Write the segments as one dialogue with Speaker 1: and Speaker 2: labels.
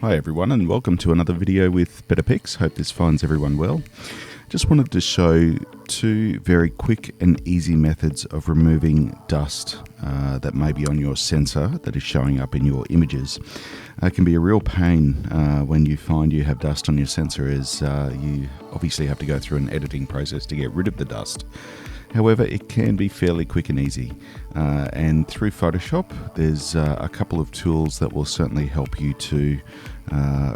Speaker 1: Hi everyone, and welcome to another video with Better Pics. Hope this finds everyone well. Just wanted to show two very quick and easy methods of removing dust that may be on your sensor that is showing up in your images. It can be a real pain when you find you have dust on your sensor, as you obviously have to go through an editing process to get rid of the dust. However, it can be fairly quick and easy, and through Photoshop there's a couple of tools that will certainly help you to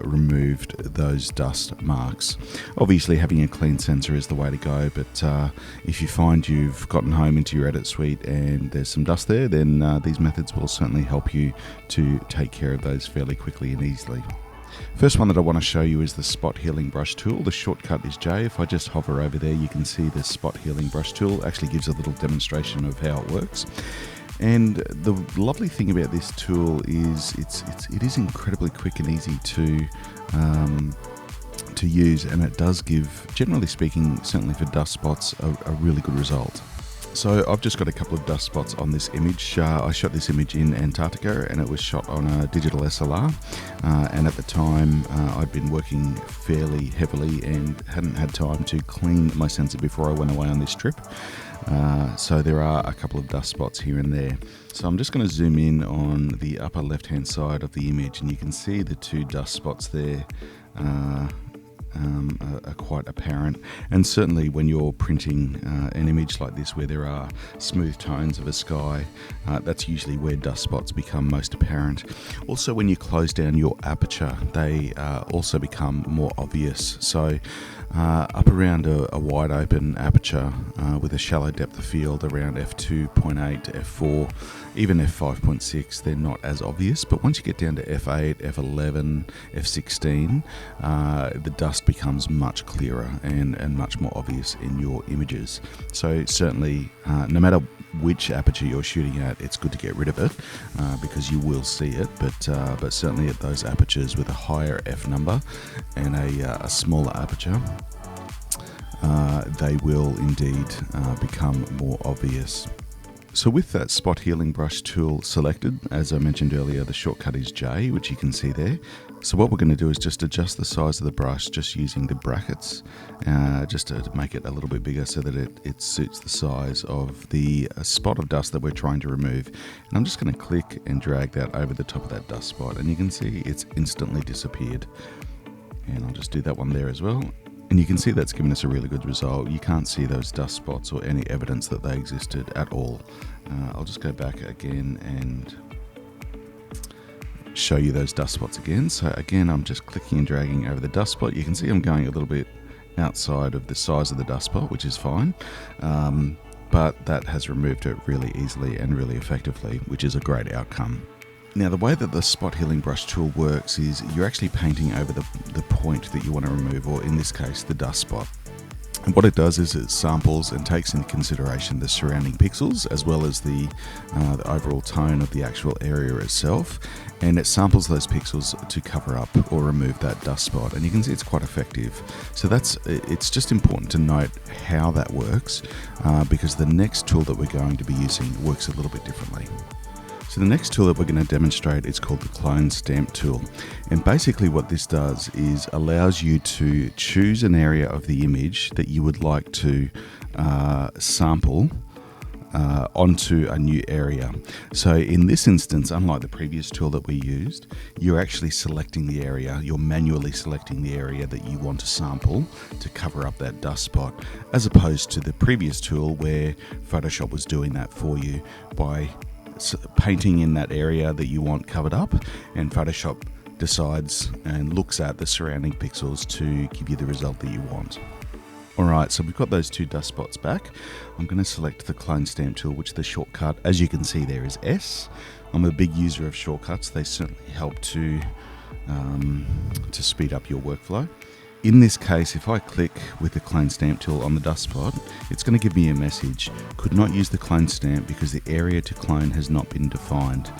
Speaker 1: remove those dust marks. Obviously having a clean sensor is the way to go, but if you find you've gotten home into your edit suite and there's some dust there, then these methods will certainly help you to take care of those fairly quickly and easily. First one that I want to show you is the spot healing brush tool. The shortcut is J. If I just hover over there, you can see the spot healing brush tool actually gives a little demonstration of how it works. And the lovely thing about this tool is it is incredibly quick and easy to use, and it does give, generally speaking, certainly for dust spots, a really good result. So I've just got a couple of dust spots on this image. I shot this image in Antarctica, and it was shot on a digital SLR, and at the time I'd been working fairly heavily and hadn't had time to clean my sensor before I went away on this trip. So there are a couple of dust spots here and there. So I'm just going to zoom in on the upper left hand side of the image, and you can see the two dust spots there are quite apparent, and certainly when you're printing an image like this where there are smooth tones of a sky, that's usually where dust spots become most apparent. Also, when you close down your aperture, they also become more obvious. So up around a wide open aperture with a shallow depth of field around f2.8 to f4, even f5.6, they're not as obvious, but once you get down to f8, f11, f16, the dust becomes much clearer and much more obvious in your images. So certainly, no matter which aperture you're shooting at, it's good to get rid of it because you will see it, but certainly at those apertures with a higher f number and a smaller aperture, they will indeed become more obvious. So with that spot healing brush tool selected, as I mentioned earlier, the shortcut is J, which you can see there. So what we're going to do is just adjust the size of the brush just using the brackets, just to make it a little bit bigger so that it suits the size of the spot of dust that we're trying to remove. And I'm just going to click and drag that over the top of that dust spot, and you can see it's instantly disappeared. And I'll just do that one there as well. And you can see that's given us a really good result. You can't see those dust spots or any evidence that they existed at all. I'll just go back again and show you those dust spots again. So again, I'm just clicking and dragging over the dust spot. You can see I'm going a little bit outside of the size of the dust spot, which is fine. But that has removed it really easily and really effectively, which is a great outcome. Now, the way that the spot healing brush tool works is you're actually painting over the point that you want to remove, or in this case, the dust spot. And what it does is it samples and takes into consideration the surrounding pixels as well as the overall tone of the actual area itself, and it samples those pixels to cover up or remove that dust spot. And you can see it's quite effective. So it's just important to note how that works because the next tool that we're going to be using works a little bit differently. So the next tool that we're going to demonstrate is called the clone stamp tool, and basically what this does is allows you to choose an area of the image that you would like to sample onto a new area. So in this instance, unlike the previous tool that we used, you're actually selecting the area, you're manually selecting the area that you want to sample to cover up that dust spot, as opposed to the previous tool where Photoshop was doing that for you by painting in that area that you want covered up, and Photoshop decides and looks at the surrounding pixels to give you the result that you want. Alright, so we've got those two dust spots back. I'm going to select the clone stamp tool, which the shortcut, as you can see there, is S. I'm a big user of shortcuts. They certainly help to speed up your workflow. In this case, if I click with the clone stamp tool on the dust spot, it's going to give me a message: could not use the clone stamp because the area to clone has not been defined.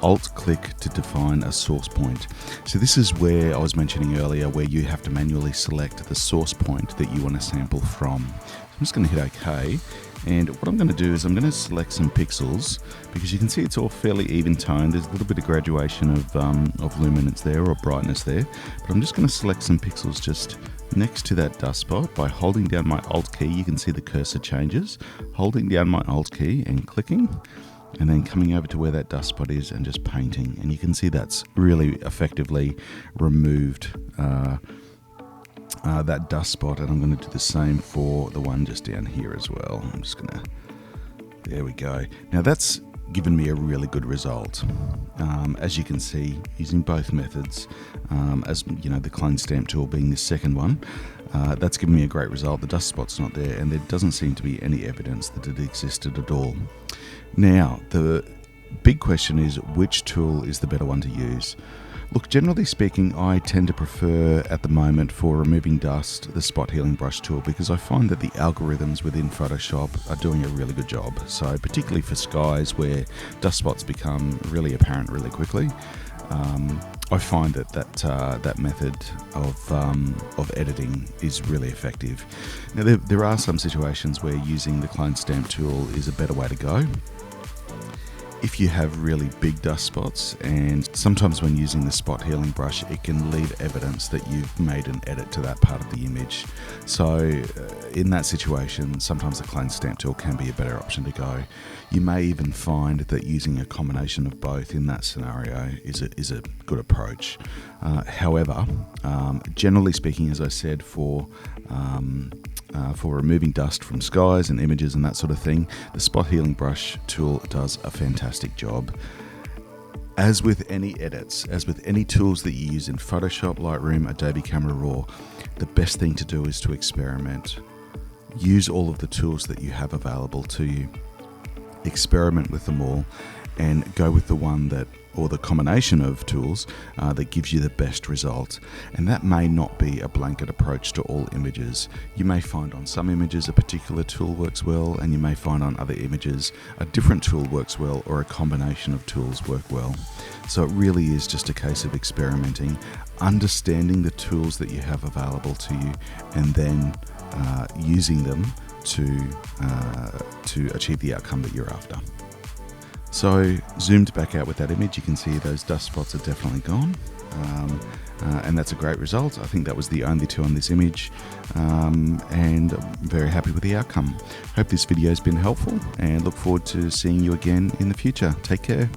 Speaker 1: Alt-click to define a source point. So this is where I was mentioning earlier, where you have to manually select the source point that you want to sample from. I'm just going to hit OK, And what I'm going to do is I'm going to select some pixels, because you can see it's all fairly even toned. There's a little bit of graduation of luminance there, or brightness there. But I'm just going to select some pixels just next to that dust spot. By holding down my Alt key, you can see the cursor changes. Holding down my Alt key and clicking, and then coming over to where that dust spot is and just painting. And you can see that's really effectively removed that dust spot. And I'm going to do the same for the one just down here as well. I'm just going to, there we go. Now that's given me a really good result. As you can see, using both methods, as you know, the clone stamp tool being the second one, that's given me a great result. The dust spot's not there, and there doesn't seem to be any evidence that it existed at all. Now, the big question is, which tool is the better one to use? Look, generally speaking, I tend to prefer at the moment for removing dust the spot healing brush tool, because I find that the algorithms within Photoshop are doing a really good job. So particularly for skies where dust spots become really apparent really quickly, I find that method of editing is really effective. Now there are some situations where using the clone stamp tool is a better way to go. If you have really big dust spots, and sometimes when using the spot healing brush, it can leave evidence that you've made an edit to that part of the image. So in that situation, sometimes the clone stamp tool can be a better option to go. You may even find that using a combination of both in that scenario is a good approach. However, generally speaking, as I said, for removing dust from skies and images and that sort of thing, the spot healing brush tool does a fantastic job. As with any edits, as with any tools that you use in Photoshop, Lightroom, Adobe Camera Raw, the best thing to do is to experiment. Use all of the tools that you have available to you. Experiment with them all, and go with the one that, or the combination of tools that gives you the best result. And that may not be a blanket approach to all images. You may find on some images a particular tool works well, and you may find on other images a different tool works well, or a combination of tools work well. So it really is just a case of experimenting, understanding the tools that you have available to you, and then using them to achieve the outcome that you're after. So zoomed back out with that image, you can see those dust spots are definitely gone, and that's a great result. I think that was the only two on this image, and I'm very happy with the outcome. Hope this video has been helpful, and look forward to seeing you again in the future. Take care.